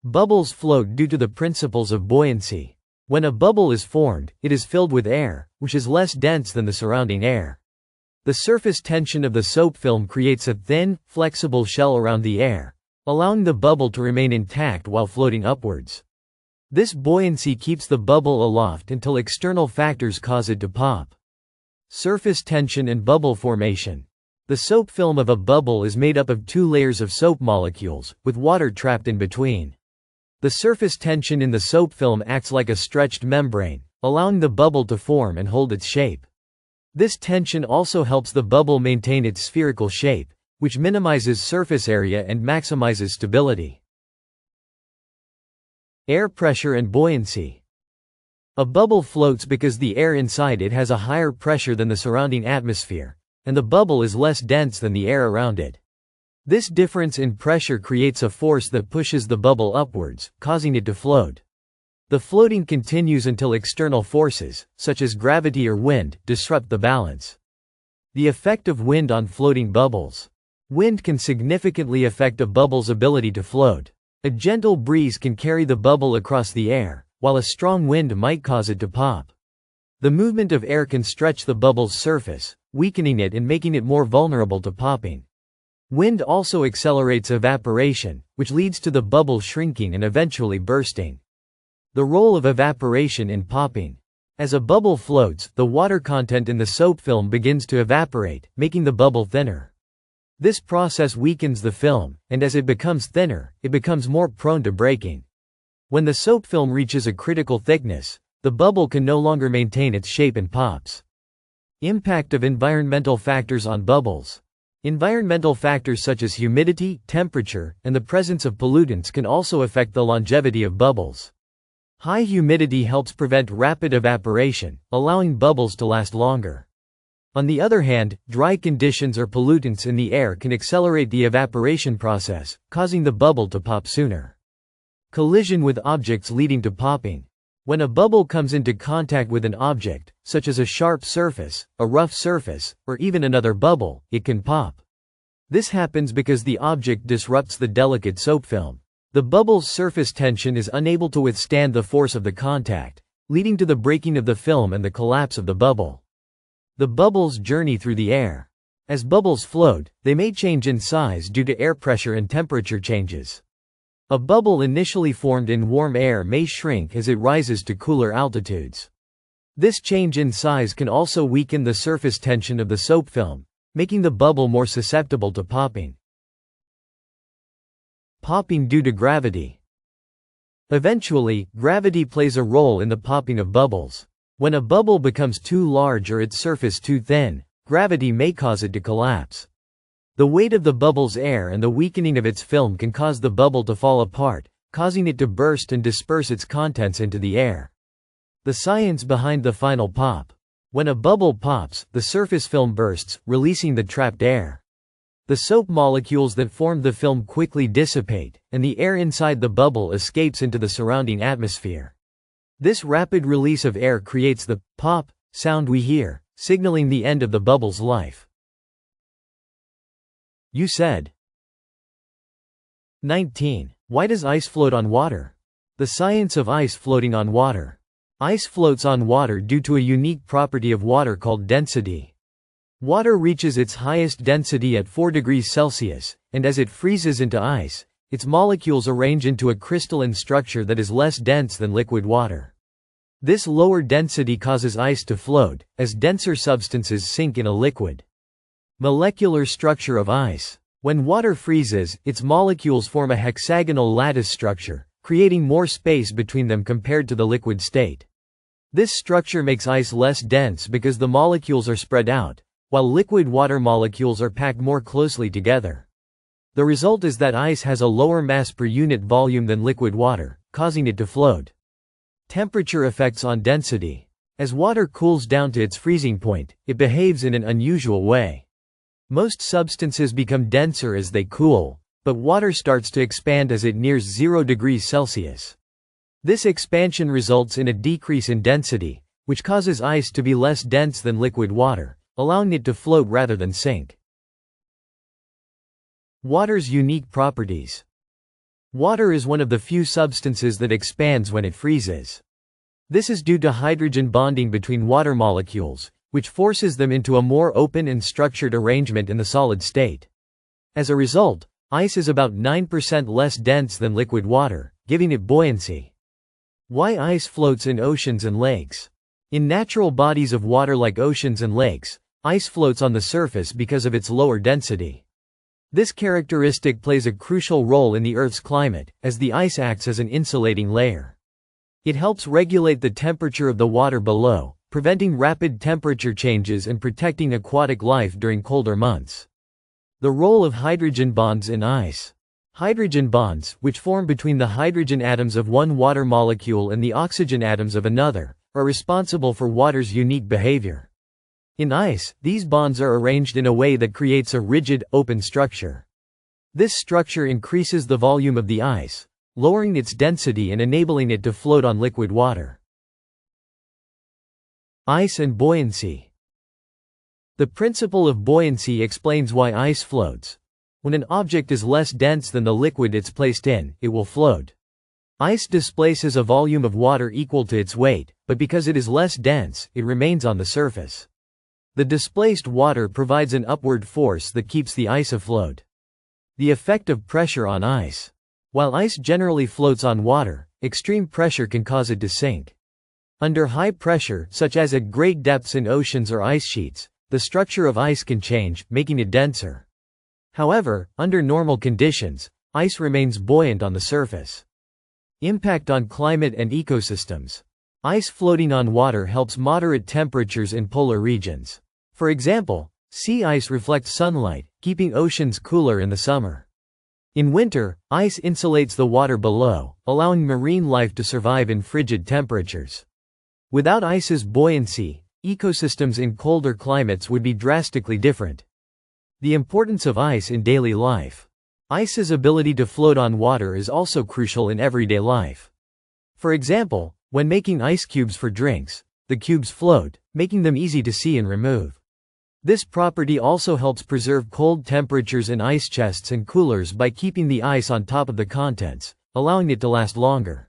Bubbles float due to the principles of buoyancy. When a bubble is formed, it is filled with air, which is less dense than the surrounding air. The surface tension of the soap film creates a thin, flexible shell around the air, allowing the bubble to remain intact while floating upwards. This buoyancy keeps the bubble aloft until external factors cause it to pop. Surface tension and bubble formation. The soap film of a bubble is made up of two layers of soap molecules, with water trapped in between. The surface tension in the soap film acts like a stretched membrane, allowing the bubble to form and hold its shape. This tension also helps the bubble maintain its spherical shape, which minimizes surface area and maximizes stability. Air pressure and buoyancy. A bubble floats because the air inside it has a higher pressure than the surrounding atmosphere, and the bubble is less dense than the air around it. This difference in pressure creates a force that pushes the bubble upwards, causing it to float. The floating continues until external forces, such as gravity or wind, disrupt the balance. The effect of wind on floating bubbles. Wind can significantly affect a bubble's ability to float. A gentle breeze can carry the bubble across the air, while a strong wind might cause it to pop. The movement of air can stretch the bubble's surface, weakening it and making it more vulnerable to popping. Wind also accelerates evaporation, which leads to the bubble shrinking and eventually bursting. The role of evaporation in popping. As a bubble floats, the water content in the soap film begins to evaporate, making the bubble thinner. This process weakens the film, and as it becomes thinner, it becomes more prone to breaking. When the soap film reaches a critical thickness, the bubble can no longer maintain its shape and pops. Impact of environmental factors on bubbles. Environmental factors such as humidity, temperature, and the presence of pollutants can also affect the longevity of bubbles. High humidity helps prevent rapid evaporation, allowing bubbles to last longer. On the other hand, dry conditions or pollutants in the air can accelerate the evaporation process, causing the bubble to pop sooner. Collision with objects leading to popping. When a bubble comes into contact with an object, such as a sharp surface, a rough surface, or even another bubble, it can pop. This happens because the object disrupts the delicate soap film. The bubble's surface tension is unable to withstand the force of the contact, leading to the breaking of the film and the collapse of the bubble. The bubbles journey through the air. As bubbles float, they may change in size due to air pressure and temperature changes. A bubble initially formed in warm air may shrink as it rises to cooler altitudes. This change in size can also weaken the surface tension of the soap film, making the bubble more susceptible to popping. Popping due to gravity. Eventually, gravity plays a role in the popping of bubbles. When a bubble becomes too large or its surface too thin, gravity may cause it to collapse. The weight of the bubble's air and the weakening of its film can cause the bubble to fall apart, causing it to burst and disperse its contents into the air. The science behind the final pop. When a bubble pops, the surface film bursts, releasing the trapped air. The soap molecules that formed the film quickly dissipate, and the air inside the bubble escapes into the surrounding atmosphere. This rapid release of air creates the pop sound we hear, signaling the end of the bubble's life. You said. 19. Why does ice float on water? The science of ice floating on water. Ice floats on water due to a unique property of water called density. Water reaches its highest density at 4 degrees Celsius, and as it freezes into ice, its molecules arrange into a crystalline structure that is less dense than liquid water. This lower density causes ice to float, as denser substances sink in a liquid. Molecular structure of ice. When water freezes, its molecules form a hexagonal lattice structure, creating more space between them compared to the liquid state. This structure makes ice less dense because the molecules are spread out, while liquid water molecules are packed more closely together. The result is that ice has a lower mass per unit volume than liquid water, causing it to float. Temperature effects on density. As water cools down to its freezing point, it behaves in an unusual way. Most substances become denser as they cool, but water starts to expand as it nears 0 degrees Celsius. This expansion results in a decrease in density, which causes ice to be less dense than liquid water, allowing it to float rather than sink. Water's unique properties. Water is one of the few substances that expands when it freezes. This is due to hydrogen bonding between water molecules, which forces them into a more open and structured arrangement in the solid state. As a result, ice is about 9% less dense than liquid water, giving it buoyancy. Why ice floats in oceans and lakes? In natural bodies of water like oceans and lakes, ice floats on the surface because of its lower density. This characteristic plays a crucial role in the Earth's climate, as the ice acts as an insulating layer. It helps regulate the temperature of the water below, preventing rapid temperature changes and protecting aquatic life during colder months. The role of hydrogen bonds in ice. Hydrogen bonds, which form between the hydrogen atoms of one water molecule and the oxygen atoms of another, are responsible for water's unique behavior. In ice, these bonds are arranged in a way that creates a rigid, open structure. This structure increases the volume of the ice, lowering its density and enabling it to float on liquid water. Ice and buoyancy. The principle of buoyancy explains why ice floats. When an object is less dense than the liquid it's placed in, it will float. Ice displaces a volume of water equal to its weight, but because it is less dense, it remains on the surface. The displaced water provides an upward force that keeps the ice afloat. The effect of pressure on ice. While ice generally floats on water, extreme pressure can cause it to sink. Under high pressure, such as at great depths in oceans or ice sheets, the structure of ice can change, making it denser. However, under normal conditions, ice remains buoyant on the surface. Impact on climate and ecosystems. Ice floating on water helps moderate temperatures in polar regions. For example, sea ice reflects sunlight, keeping oceans cooler in the summer. In winter, ice insulates the water below, allowing marine life to survive in frigid temperatures. Without ice's buoyancy, ecosystems in colder climates would be drastically different. The importance of ice in daily life. Ice's ability to float on water is also crucial in everyday life. For example, when making ice cubes for drinks, the cubes float, making them easy to see and remove. This property also helps preserve cold temperatures in ice chests and coolers by keeping the ice on top of the contents, allowing it to last longer.